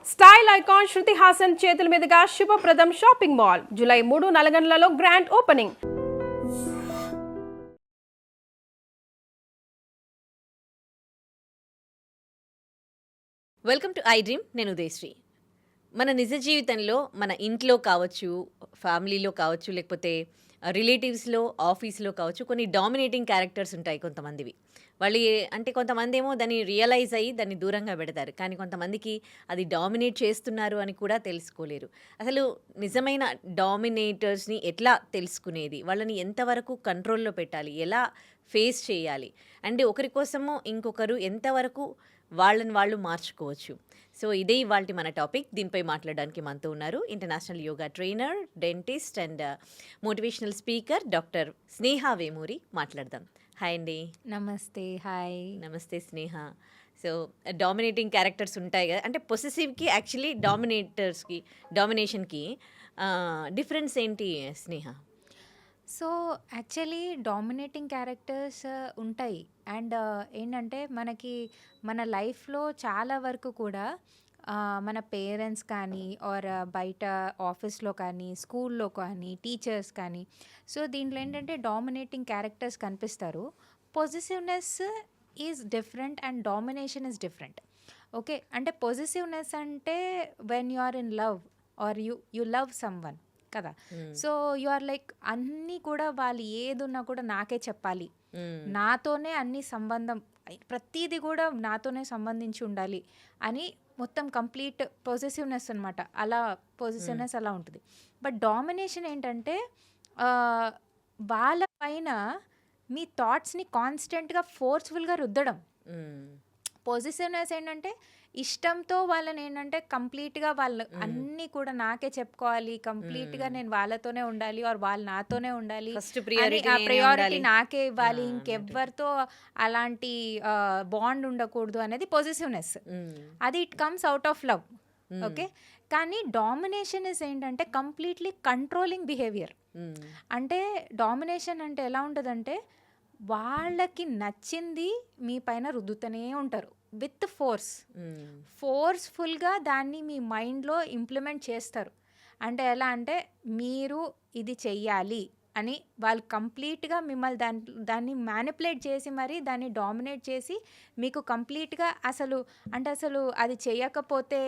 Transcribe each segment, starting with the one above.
Style icon Shruti Haasan చేతుల మీదుగా Shubhapradam shopping mall July 3 నల్గొండలలో grand opening. Welcome to I dream. నేను ఉదయశ్రీ. మన నిజ జీవితంలో మన ఇంట్లో కావచ్చు, ఫ్యామిలీలో కావచ్చు, లేకపోతే రిలేటివ్స్లో, ఆఫీస్లో కావచ్చు, కొన్ని డామినేటింగ్ క్యారెక్టర్స్ ఉంటాయి కొంతమందివి. వాళ్ళు అంటే కొంతమంది ఏమో దాన్ని రియలైజ్ అయ్యి దాన్ని దూరంగా పెడతారు, కానీ కొంతమందికి అది డామినేట్ చేస్తున్నారు అని కూడా తెలుసుకోలేరు. అసలు నిజమైన డామినేటర్స్ని ఎట్లా తెలుసుకునేది, వాళ్ళని ఎంతవరకు కంట్రోల్లో పెట్టాలి, ఎలా ఫేస్ చేయాలి, అండ్ ఒకరి కోసము ఇంకొకరు ఎంతవరకు వాళ్ళని వాళ్ళు మార్చుకోవచ్చు. సో ఇదే ఇవాల్టి మన టాపిక్. దీనిపై మాట్లాడడానికి మనతో ఉన్నారు international yoga trainer, dentist and motivational speaker doctor Sneha Vemuri. మాట్లాడదాం. హాయ్ అండి. నమస్తే. హాయ్. నమస్తే స్నేహ. సో డామినేటింగ్ క్యారెక్టర్స్ ఉంటాయి కదా, అంటే పొసెసివ్కి యాక్చువల్లీ డామినేషన్కి డిఫరెన్స్ ఏంటి స్నేహ? సో యాక్చువల్లీ డామినేటింగ్ క్యారెక్టర్స్ ఉంటాయి. అండ్ ఏంటంటే మనకి మన లైఫ్లో చాలా వరకు కూడా మన పేరెంట్స్ కానీ ఆర్ బయట ఆఫీస్లో కానీ స్కూల్లో కానీ టీచర్స్ కానీ, సో దీంట్లో ఏంటంటే డామినేటింగ్ క్యారెక్టర్స్ కనిపిస్తారు. Positiveness is different and domination is different. Okay, అంటే పొజిటివ్నెస్ అంటే when you are in love or you love someone కదా. సో యు ఆర్ లైక్ అన్నీ కూడా వాళ్ళు ఏది ఉన్నా కూడా నాకే చెప్పాలి, నాతోనే అన్ని సంబంధం, ప్రతిదీ కూడా నాతోనే సంబంధించి ఉండాలి అని మొత్తం కంప్లీట్ పొజిటివ్నెస్ అనమాట. అలా పొజిటివ్నెస్ అలా ఉంటుంది. బట్ డామినేషన్ ఏంటంటే వాళ్ళ పైన మీ థాట్స్ని కాన్స్టెంట్గా ఫోర్స్ఫుల్గా రుద్దడం. పొజిటివ్నెస్ ఏంటంటే ఇష్టంతో వాళ్ళని ఏంటంటే కంప్లీట్గా వాళ్ళు అన్నీ కూడా నాకే చెప్పుకోవాలి, కంప్లీట్గా నేను వాళ్ళతోనే ఉండాలి ఆర్ వాళ్ళు నాతోనే ఉండాలి, ఆ ప్రయారిటీ నాకే ఇవ్వాలి, ఇంకెవ్వరితో అలాంటి బాండ్ ఉండకూడదు అనేది పొజిటివ్నెస్. అది it comes out of love. Okay, కానీ డామినేషన్ ఇస్ ఏంటంటే కంప్లీట్లీ కంట్రోలింగ్ బిహేవియర్. అంటే డామినేషన్ అంటే ఎలా ఉంటుందంటే వాళ్ళకి నచ్చింది మీ పైన రుద్దుతూనే ఉంటారు విత్ ఫోర్స్ఫుల్గా దాన్ని మీ మైండ్లో ఇంప్లిమెంట్ చేస్తారు. అంటే ఎలా అంటే మీరు ఇది చెయ్యాలి అని వాళ్ళు కంప్లీట్గా మిమ్మల్ని దాన్ని మ్యానిపులేట్ చేసి మరి దాన్ని డామినేట్ చేసి మీకు కంప్లీట్గా అసలు అది చేయకపోతే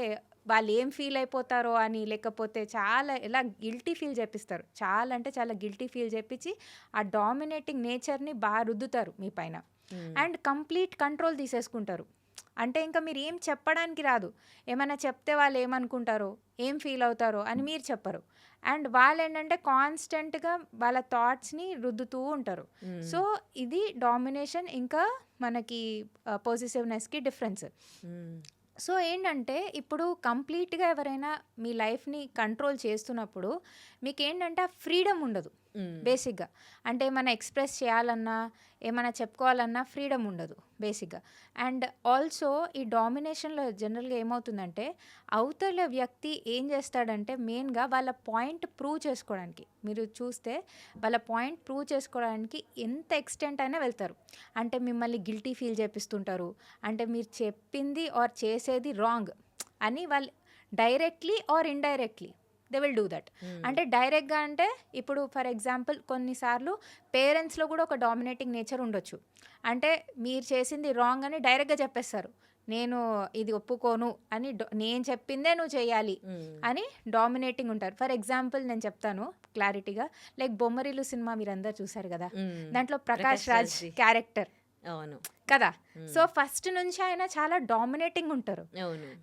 వాళ్ళు ఏం ఫీల్ అయిపోతారో అని, లేకపోతే చాలా ఎలా గిల్టీ ఫీల్ చేపిస్తారు, చాలా అంటే చాలా గిల్టీ ఫీల్ చేపించి ఆ డామినేటింగ్ నేచర్ని బాగా రుద్దుతారు మీ పైన. అండ్ కంప్లీట్ కంట్రోల్ తీసేసుకుంటారు. అంటే ఇంకా మీరు ఏం చెప్పడానికి రాదు, ఏమైనా చెప్తే వాళ్ళు ఏమనుకుంటారో, ఏం ఫీల్ అవుతారో అని మీరు చెప్పరు. అండ్ వాళ్ళు ఏంటంటే కాన్స్టెంట్గా వాళ్ళ థాట్స్ని రుద్దుతూ ఉంటారు. సో ఇది డామినేషన్ ఇంకా మనకి పొజిటివ్నెస్కి డిఫరెన్స్. సో ఏంటంటే ఇప్పుడు కంప్లీట్గా ఎవరైనా మీ లైఫ్ని కంట్రోల్ చేస్తున్నప్పుడు మీకు ఏంటంటే ఆ ఫ్రీడమ్ ఉండదు బేసిక్గా. అంటే ఏమైనా ఎక్స్ప్రెస్ చేయాలన్నా, ఏమైనా చెప్పుకోవాలన్నా ఫ్రీడమ్ ఉండదు బేసిక్గా. అండ్ ఆల్సో ఈ డామినేషన్లో జనరల్గా ఏమవుతుందంటే అవతల వ్యక్తి ఏం చేస్తాడంటే మెయిన్గా వాళ్ళ పాయింట్ ప్రూవ్ చేసుకోవడానికి, మీరు చూస్తే వాళ్ళ పాయింట్ ప్రూవ్ చేసుకోవడానికి ఎంత ఎక్స్టెంట్ అయినా వెళ్తారు. అంటే మిమ్మల్ని గిల్టీ ఫీల్ చేపిస్తుంటారు, అంటే మీరు చెప్పింది ఆర్ చేసేది రాంగ్ అని వాళ్ళు directly or indirectly they will do that. అంటే డైరెక్ట్గా అంటే ఇప్పుడు ఫర్ ఎగ్జాంపుల్ కొన్నిసార్లు పేరెంట్స్లో కూడా ఒక డామినేటింగ్ నేచర్ ఉండొచ్చు. అంటే మీరు చేసింది రాంగ్ అని డైరెక్ట్గా చెప్పేస్తారు, నేను ఇది ఒప్పుకోను అని, నేను చెప్పిందే నువ్వు చేయాలి అని డామినేటింగ్ ఉంటారు. ఫర్ ఎగ్జాంపుల్ నేను చెప్తాను క్లారిటీగా, లైక్ బొమ్మరిల్లు సినిమా మీరు అందరు చూసారు కదా, దాంట్లో ప్రకాష్ రాజ్ క్యారెక్టర్ కదా. సో ఫస్ట్ నుంచి ఆయన చాలా డామినేటింగ్ ఉంటారు.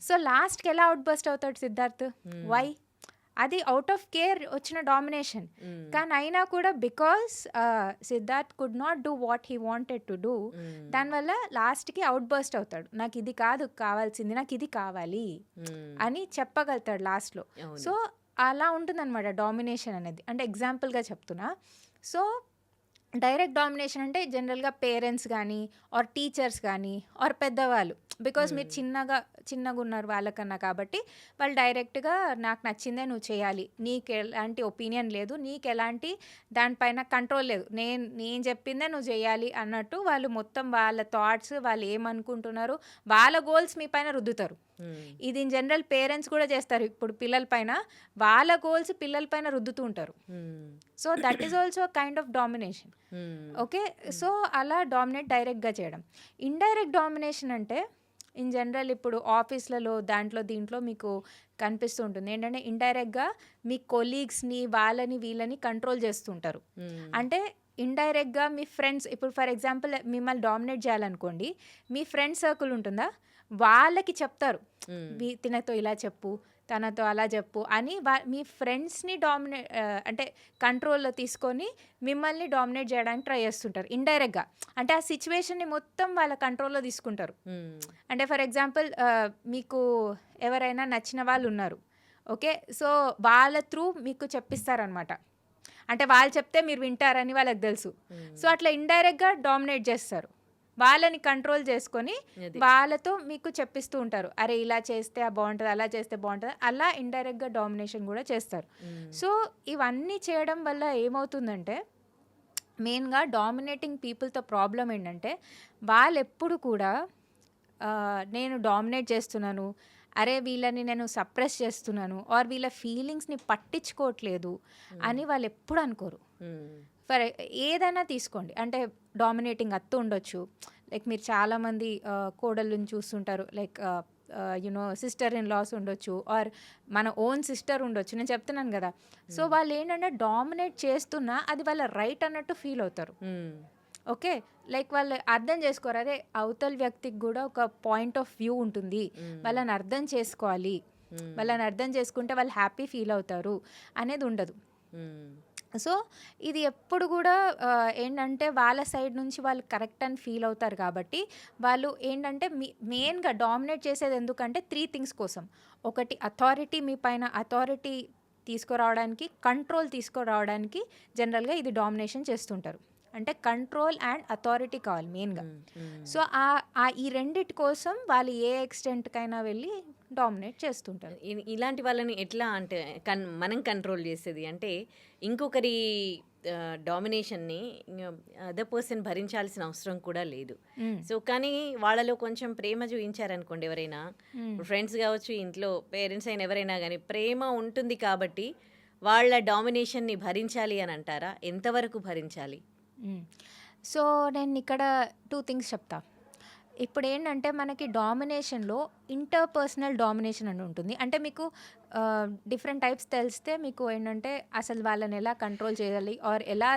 సో లాస్ట్కి ఎలా అవుట్ బస్ట్ అవుతాడు సిద్ధార్థ్? వై? అది అవుట్ ఆఫ్ కేర్ వచ్చిన డామినేషన్. కానీ అయినా కూడా because Siddharth could not do what he wanted to do, దానివల్ల లాస్ట్కి అవుట్ బర్స్ట్ అవుతాడు, నాకు ఇది కాదు కావాల్సింది, నాకు ఇది కావాలి అని చెప్పగలుగుతాడు లాస్ట్లో. సో అలా ఉంటుందన్నమాట డామినేషన్ అనేది. అంటే ఎగ్జాంపుల్గా చెప్తున్నా. సో డైరెక్ట్ డామినేషన్ అంటే జనరల్గా పేరెంట్స్ కానీ ఆర్ టీచర్స్ కానీ ఆర్ పెద్దవాళ్ళు, బికాజ్ మీరు చిన్నగా ఉన్నారు వాళ్ళకన్నా, కాబట్టి వాళ్ళు డైరెక్ట్గా నాకు నచ్చిందే నువ్వు చేయాలి, నీకు ఎలాంటి ఒపీనియన్ లేదు, నీకు ఎలాంటి దానిపైన కంట్రోల్ లేదు, నేను చెప్పిందే నువ్వు చేయాలి అన్నట్టు వాళ్ళు మొత్తం వాళ్ళ థాట్స్, వాళ్ళు ఏమనుకుంటున్నారు, వాళ్ళ గోల్స్ మీ పైన రుద్దుతారు. ఇది ఇన్ జనరల్ పేరెంట్స్ కూడా చేస్తారు ఇప్పుడు పిల్లల పైన, వాళ్ళ గోల్స్ పిల్లల పైన రుద్దుతూ ఉంటారు. So that is also kind of domination. Okay, so అలా డామినేట్ డైరెక్ట్గా చేయడం. ఇండైరెక్ట్ డామినేషన్ అంటే ఇన్ జనరల్ ఇప్పుడు ఆఫీస్లలో దీంట్లో మీకు కనిపిస్తూ ఉంటుంది ఏంటంటే ఇండైరెక్ట్గా మీ కొలీగ్స్ని వాళ్ళని వీళ్ళని కంట్రోల్ చేస్తుంటారు. అంటే ఇండైరెక్ట్గా మీ ఫ్రెండ్స్, ఇప్పుడు ఫర్ ఎగ్జాంపుల్ మిమ్మల్ని డామినేట్ చేయాలనుకోండి, మీ ఫ్రెండ్ సర్కిల్ ఉంటుందా, వాళ్ళకి చెప్తారు తినతో ఇలా చెప్పు, తనతో అలా చెప్పు అని మీ ఫ్రెండ్స్ని అంటే కంట్రోల్లో తీసుకొని మిమ్మల్ని డామినేట్ చేయడానికి ట్రై చేస్తుంటారు ఇండైరెక్ట్గా. అంటే ఆ సిచ్యువేషన్ని మొత్తం వాళ్ళ కంట్రోల్లో తీసుకుంటారు. అంటే ఫర్ ఎగ్జాంపుల్ మీకు ఎవరైనా నచ్చిన వాళ్ళు ఉన్నారు, ఓకే, సో వాళ్ళ త్రూ మీకు చెప్పిస్తారనమాట. అంటే వాళ్ళు చెప్తే మీరు వింటారని వాళ్ళకి తెలుసు. సో అట్లా ఇండైరెక్ట్గా డామినేట్ చేస్తారు, వాళ్ళని కంట్రోల్ చేసుకొని వాళ్ళతో మీకు చెప్పిస్తూ ఉంటారు, అరే ఇలా చేస్తే బాగుంటుంది, అలా చేస్తే బాగుంటుంది, అలా ఇండైరెక్ట్గా డామినేషన్ కూడా చేస్తారు. సో ఇవన్నీ చేయడం వల్ల ఏమవుతుందంటే మెయిన్గా డామినేటింగ్ పీపుల్తో ప్రాబ్లం ఏంటంటే వాళ్ళు ఎప్పుడు కూడా నేను డామినేట్ చేస్తున్నాను, అరే వీళ్ళని నేను సప్రెస్ చేస్తున్నాను, ఆర్ వీళ్ళ ఫీలింగ్స్ని పట్టించుకోవట్లేదు అని వాళ్ళు ఎప్పుడు అనుకోరు. ఫర్ ఏదైనా తీసుకోండి, అంటే డామినేటింగ్ అత్త ఉండొచ్చు, లైక్ మీరు చాలామంది కోడళ్ళని చూస్తుంటారు, like you know sister in laws ఉండొచ్చు, ఆర్ మన ఓన్ సిస్టర్ ఉండొచ్చు, నేను చెప్తున్నాను కదా. సో వాళ్ళు ఏంటంటే డామినేట్ చేస్తున్నా అది వాళ్ళ రైట్ అన్నట్టు ఫీల్ అవుతారు. ఓకే, లైక్ వాళ్ళు అర్థం చేసుకోరు, అదే అవతల వ్యక్తికి కూడా ఒక పాయింట్ ఆఫ్ వ్యూ ఉంటుంది, వాళ్ళని అర్థం చేసుకోవాలి, వాళ్ళని అర్థం చేసుకుంటే వాళ్ళు హ్యాపీ ఫీల్ అవుతారు అనేది ఉండదు. సో ఇది ఎప్పుడు కూడా ఏంటంటే వాళ్ళ సైడ్ నుంచి వాళ్ళు కరెక్ట్ అని ఫీల్ అవుతారు కాబట్టి వాళ్ళు ఏంటంటే మెయిన్గా డామినేట్ చేసేది ఎందుకంటే 3 థింగ్స్ కోసం. ఒకటి అథారిటీ, మీ పైన అథారిటీ తీసుకురావడానికి, కంట్రోల్ తీసుకురావడానికి జనరల్గా ఇది డామినేషన్ చేస్తుంటారు. అంటే కంట్రోల్ అండ్ అథారిటీ కావాలి మెయిన్గా. సో ఈ రెండిటి కోసం వాళ్ళు ఏ ఎక్స్టెంట్కైనా వెళ్ళి డామినేట్ చేస్తుంటారు. ఇలాంటి వాళ్ళని ఎట్లా అంటే మనం కంట్రోల్ చేసేది అంటే ఇంకొకరి డామినేషన్ని అదర్ పర్సన్ భరించాల్సిన అవసరం కూడా లేదు. సో కానీ వాళ్ళలో కొంచెం ప్రేమ చూపించారనుకోండి, ఎవరైనా ఫ్రెండ్స్ కావచ్చు, ఇంట్లో పేరెంట్స్ అయినా ఎవరైనా కానీ ప్రేమ ఉంటుంది కాబట్టి వాళ్ళ డామినేషన్ని భరించాలి అని అంటారా? ఎంతవరకు భరించాలి? సో నేను ఇక్కడ 2 థింగ్స్ చెప్తా. ఇప్పుడు ఏంటంటే మనకి డామినేషన్లో ఇంటర్పర్సనల్ డామినేషన్ అని ఉంటుంది. అంటే మీకు డిఫరెంట్ టైప్స్ తెలిస్తే మీకు ఏంటంటే అసలు వాళ్ళని ఎలా కంట్రోల్ చేయాలి, ఆర్ ఎలా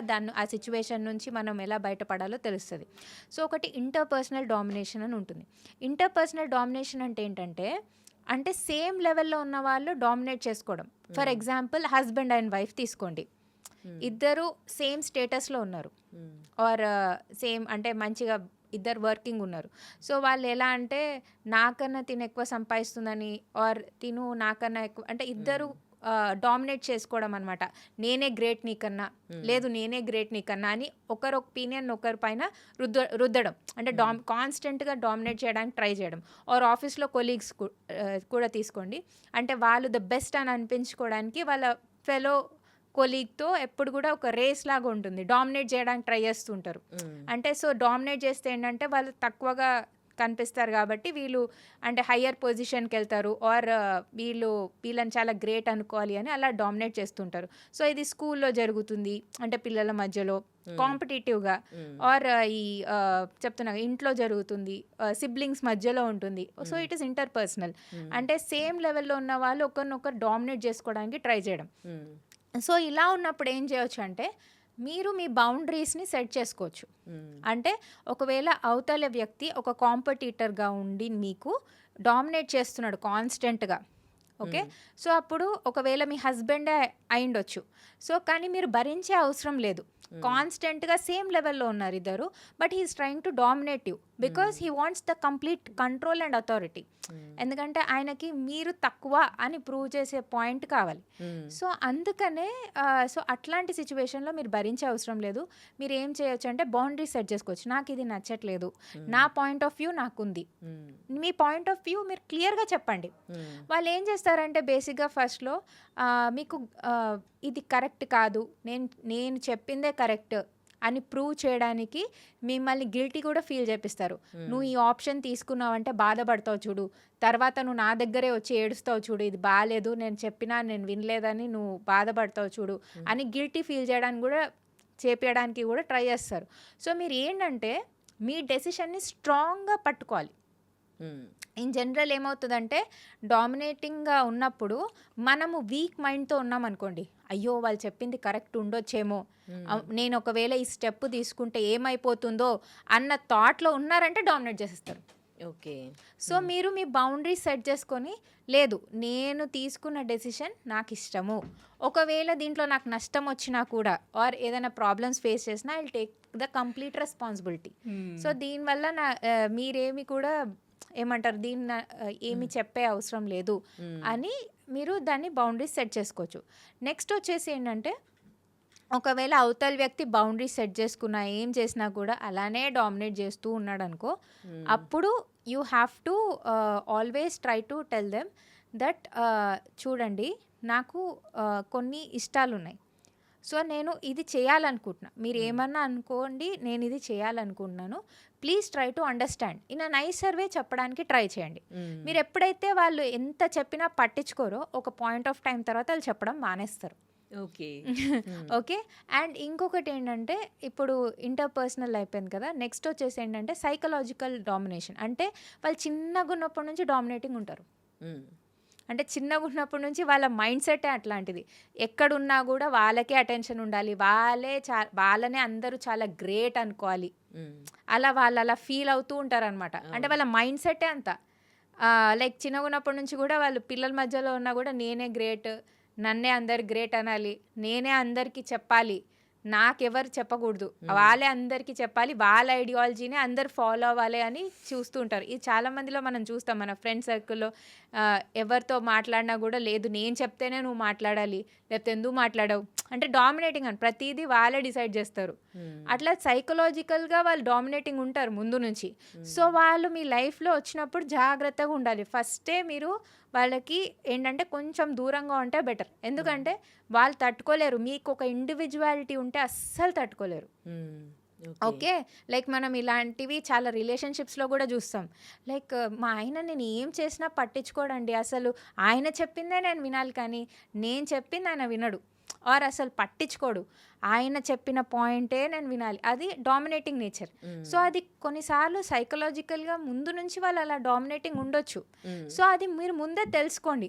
ఆ సిచ్యువేషన్ నుంచి మనం ఎలా బయటపడాలో తెలుస్తుంది. సో ఒకటి ఇంటర్పర్సనల్ డామినేషన్ అని ఉంటుంది. ఇంటర్పర్సనల్ డామినేషన్ అంటే ఏంటంటే అంటే సేమ్ లెవెల్లో ఉన్న వాళ్ళు డామినేట్ చేసుకోవడం. For example husband and wife తీసుకోండి, ఇద్దరు సేమ్ స్టేటస్లో ఉన్నారు, ఆర్ సేమ్ అంటే మంచిగా ఇద్దరు వర్కింగ్ ఉన్నారు. సో వాళ్ళు ఎలా అంటే నాకన్నా తిను ఎక్కువ సంపాదిస్తుందని, ఆర్ తిను నాకన్నా ఎక్కువ, అంటే ఇద్దరు డామినేట్ చేసుకోవడం అనమాట. నేనే గ్రేట్ నీకన్నా, లేదు నేనే గ్రేట్ నీకన్నా అని ఒకరు ఒపీనియన్ ఒకరి పైన రుద్దడం. అంటే కాన్స్టెంట్గా డామినేట్ చేయడానికి ట్రై చేయడం. ఆర్ ఆఫీస్లో కొలీగ్స్ కూడా తీసుకోండి, అంటే వాళ్ళు ద బెస్ట్ అని అనిపించుకోవడానికి వాళ్ళ ఫెలో కొలీగ్తో ఎప్పుడు కూడా ఒక రేస్ లాగా ఉంటుంది, డామినేట్ చేయడానికి ట్రై చేస్తుంటారు. అంటే సో డామినేట్ చేస్తే ఏంటంటే వాళ్ళు తక్కువగా కనిపిస్తారు కాబట్టి వీళ్ళు అంటే హయ్యర్ పొజిషన్కి వెళ్తారు, ఆర్ వీళ్ళని చాలా గ్రేట్ అనుకోవాలి అని అలా డామినేట్ చేస్తుంటారు. సో ఇది స్కూల్లో జరుగుతుంది, అంటే పిల్లల మధ్యలో కాంపిటేటివ్గా, ఆర్ ఈ చెప్తున్నా ఇంట్లో జరుగుతుంది, సిబ్లింగ్స్ మధ్యలో ఉంటుంది. సో ఇట్ ఈస్ ఇంటర్పర్సనల్, అంటే సేమ్ లెవెల్లో ఉన్న వాళ్ళు ఒకరినొకరు డామినేట్ చేసుకోవడానికి ట్రై చేయడం. సో ఇలా ఉన్నప్పుడు ఏం చేయొచ్చు అంటే మీరు మీ బౌండరీస్ని సెట్ చేసుకోవచ్చు. అంటే ఒకవేళ అవతల వ్యక్తి ఒక కాంపిటీటర్గా ఉండి మీకు డామినేట్ చేస్తున్నాడు కాన్స్టెంట్గా, ఓకే, సో అప్పుడు ఒకవేళ మీ హస్బెండే అయిండొచ్చు, సో కానీ మీరు భరించే అవసరం లేదు, కాన్స్టెంట్గా సేమ్ లెవెల్లో ఉన్నారు ఇద్దరు, but he is trying to dominate you because he wants the complete control and authority. ఎందుకంటే ఆయనకి మీరు తక్కువ అని ప్రూవ్ చేసే పాయింట్ కావాలి. సో అందుకనే సో అట్లాంటి సిచ్యువేషన్లో మీరు భరించే అవసరం లేదు. మీరు ఏం చేయొచ్చు అంటే బౌండరీ సెట్ చేసుకోవచ్చు. నాకు ఇది నచ్చట్లేదు, నా పాయింట్ ఆఫ్ వ్యూ నాకుంది, మీ పాయింట్ ఆఫ్ వ్యూ మీరు క్లియర్గా చెప్పండి. వాళ్ళు ఏం చేస్తారంటే బేసిక్గా ఫస్ట్లో మీకు ఇది కరెక్ట్ కాదు, నేను చెప్పిందే కరెక్ట్ అని ప్రూవ్ చేయడానికి మిమ్మల్ని గిల్టీ కూడా ఫీల్ చేపిస్తారు. నువ్వు ఈ ఆప్షన్ తీసుకున్నావంటే బాధపడతావు చూడు, తర్వాత నువ్వు నా దగ్గరే వచ్చి ఏడుస్తావు చూడు, ఇది బాగాలేదు, నేను చెప్పినా నేను వినలేదని నువ్వు బాధపడతావు చూడు అని గిల్టీ ఫీల్ చేపించడానికి కూడా ట్రై చేస్తారు. సో మీరు ఏంటంటే మీ డెసిషన్ని స్ట్రాంగ్గా పట్టుకోవాలి. ఇన్ జనరల్ ఏమవుతుందంటే డామినేటింగ్గా ఉన్నప్పుడు మనము వీక్ మైండ్తో ఉన్నాం అనుకోండి, అయ్యో వాళ్ళు చెప్పింది కరెక్ట్ ఉండొచ్చేమో, నేను ఒకవేళ ఈ స్టెప్ తీసుకుంటే ఏమైపోతుందో అన్న థాట్లో ఉన్నారంటే డామినేట్ చేసేస్తారు. ఓకే. సో మీరు మీ బౌండరీస్ సెట్ చేసుకొని, లేదు నేను తీసుకున్న డెసిషన్ నాకు ఇష్టము, ఒకవేళ దీంట్లో నాకు నష్టం వచ్చినా కూడా ఆర్ ఏదైనా ప్రాబ్లమ్స్ ఫేస్ చేసినా I will take the complete responsibility. So దీనివల్ల మీరేమి కూడా ఏమంటారు, దీన్ని ఏమి చెప్పే అవసరం లేదు అని మీరు దాన్ని బౌండరీస్ సెట్ చేసుకోవచ్చు. నెక్స్ట్ వచ్చేసి ఏంటంటే, ఒకవేళ అవతల వ్యక్తి బౌండరీస్ సెట్ చేసుకున్నా ఏం చేసినా కూడా అలానే డామినేట్ చేస్తూ ఉన్నాడు అనుకో, అప్పుడు you have to always try to tell them that చూడండి నాకు కొన్ని ఇష్టాలు ఉన్నాయి, సో నేను ఇది చేయాలనుకుంటున్నా, మీరు ఏమన్నా అనుకోండి, నేను ఇది చేయాలనుకుంటున్నాను, please try to understand in a nicer way చెప్పడానికి ట్రై చేయండి. మీరు ఎప్పుడైతే వాళ్ళు ఎంత చెప్పినా పట్టించుకోరో ఒక పాయింట్ ఆఫ్ టైం తర్వాత వాళ్ళు చెప్పడం మానేస్తారు. ఓకే. ఓకే. అండ్ ఇంకొకటి ఏంటంటే, ఇప్పుడు ఇంటర్పర్సనల్ అయిపోయింది కదా, నెక్స్ట్ వచ్చేసి ఏంటంటే సైకలాజికల్ డామినేషన్. అంటే వాళ్ళు చిన్నగా ఉన్నప్పటి నుంచి డామినేటింగ్ ఉంటారు. అంటే చిన్నగా ఉన్నప్పటి నుంచి వాళ్ళ మైండ్ సెటే అట్లాంటిది, ఎక్కడున్నా కూడా వాళ్ళకే అటెన్షన్ ఉండాలి, వాళ్ళనే అందరూ చాలా గ్రేట్ అనుకోవాలి, వాళ్ళు అలా ఫీల్ అవుతూ ఉంటారు అనమాట. అంటే వాళ్ళ మైండ్ సెటే అంత లైక్ చిన్నగా ఉన్నప్పటి నుంచి కూడా వాళ్ళు పిల్లల మధ్యలో ఉన్నా కూడా నేనే గ్రేట్, నన్నే అందరు గ్రేట్ అనాలి, నేనే అందరికీ చెప్పాలి, నాకెవరు చెప్పకూడదు, వాళ్ళే అందరికీ చెప్పాలి, వాళ్ళ ఐడియాలజీని అందరు ఫాలో అవ్వాలి అని చూస్తూ ఉంటారు. ఇది చాలా మందిలో మనం చూస్తాం, మన ఫ్రెండ్ సర్కిల్లో ఎవరితో మాట్లాడినా కూడా లేదు నేను చెప్తేనే నువ్వు మాట్లాడాలి, లేకపోతే ఎందుకు మాట్లాడవు అంటే డామినేటింగ్ అని ప్రతిదీ వాళ్ళే డిసైడ్ చేస్తారు. అట్లా సైకలాజికల్గా వాళ్ళు డామినేటింగ్ ఉంటారు ముందు నుంచి. సో వాళ్ళు మీ లైఫ్లో వచ్చినప్పుడు జాగ్రత్తగా ఉండాలి. ఫస్టే మీరు వాళ్ళకి ఏంటంటే కొంచెం దూరంగా ఉంటే బెటర్, ఎందుకంటే వాళ్ళు తట్టుకోలేరు, మీకు ఒక ఇండివిజువాలిటీ ఉంటే అస్సలు తట్టుకోలేరు. ఓకే. లైక్ మనం ఇలాంటివి చాలా రిలేషన్షిప్స్లో కూడా చూస్తాం. లైక్ మా ఆయన నేను ఏం చేసినా పట్టించుకోడండి, అసలు ఆయన చెప్పిందే నేను వినాలి కానీ నేను చెప్పింది ఆయన వినడు, ఆర్ అసలు పట్టించుకోడు, ఆయన చెప్పిన పాయింటే నేను వినాలి, అది డామినేటింగ్ నేచర్. సో అది కొన్నిసార్లు సైకలాజికల్గా ముందు నుంచి వాళ్ళు అలా డామినేటింగ్ ఉండొచ్చు. సో అది మీరు ముందే తెలుసుకోండి.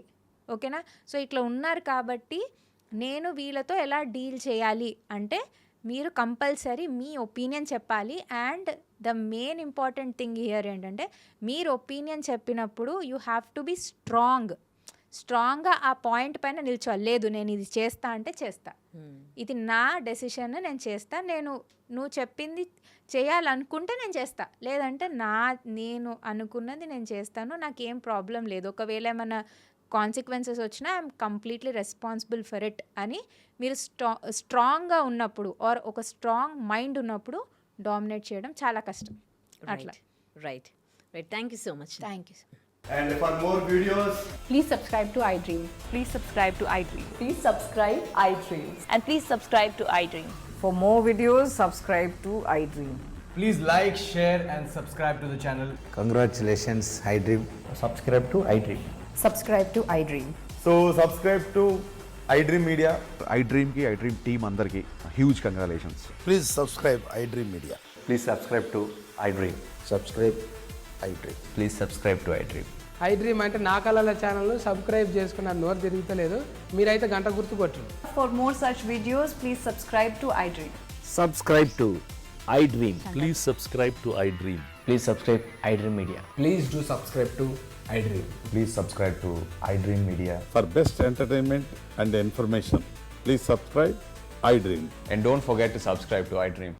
ఓకేనా. సో ఇట్లా ఉన్నారు కాబట్టి నేను వీళ్ళతో ఎలా డీల్ చేయాలి అంటే, మీరు కంపల్సరీ మీ ఒపీనియన్ చెప్పాలి. And the main important thing here ఏంటంటే, మీరు ఒపీనియన్ చెప్పినప్పుడు యూ హ్యావ్ టు బీ స్ట్రాంగ్గా ఆ పాయింట్ పైన నిల్చోవాలి. లేదు నేను ఇది చేస్తా అంటే చేస్తా, ఇది నా డెసిషన్, నేను చేస్తా, నువ్వు చెప్పింది చేయాలనుకుంటే నేను చేస్తా, లేదంటే నేను అనుకున్నది నేను చేస్తాను, నాకేం ప్రాబ్లం లేదు, ఒకవేళ ఏమైనా కాన్సిక్వెన్సెస్ వచ్చినా I'm completely responsible for it అని మీరు స్ట్రాంగ్గా ఉన్నప్పుడు ఆర్ ఒక స్ట్రాంగ్ మైండ్ ఉన్నప్పుడు డామినేట్ చేయడం చాలా కష్టం. అట్లా. Right. Thank you so much. Thank you. And for more videos, Please subscribe to iDream. Please subscribe to iDream. Please subscribe iDream. And please subscribe to iDream. For more videos, subscribe to iDream. please like, share and subscribe to the channel. Congratulations, iDream. Subscribe to iDream. Subscribe to iDream. So subscribe to iDream Media. iDream ki iDream team andarki huge congratulations. Please subscribe iDream Media. Please subscribe to iDream. Subscribe iDream. Please subscribe to iDream. iDream అంటే నా కళల channel subscribe చేసుకున్న నోరు తిరుగుతలేదు, మీరైతే గంట గుర్తు కొట్టండి. For more such videos, please subscribe to iDream. Subscribe to iDream. Please subscribe to iDream. Please subscribe iDream Media. Please do subscribe to iDream. Please subscribe to iDream Media. For best entertainment and information, please subscribe iDream. And don't forget to subscribe to iDream.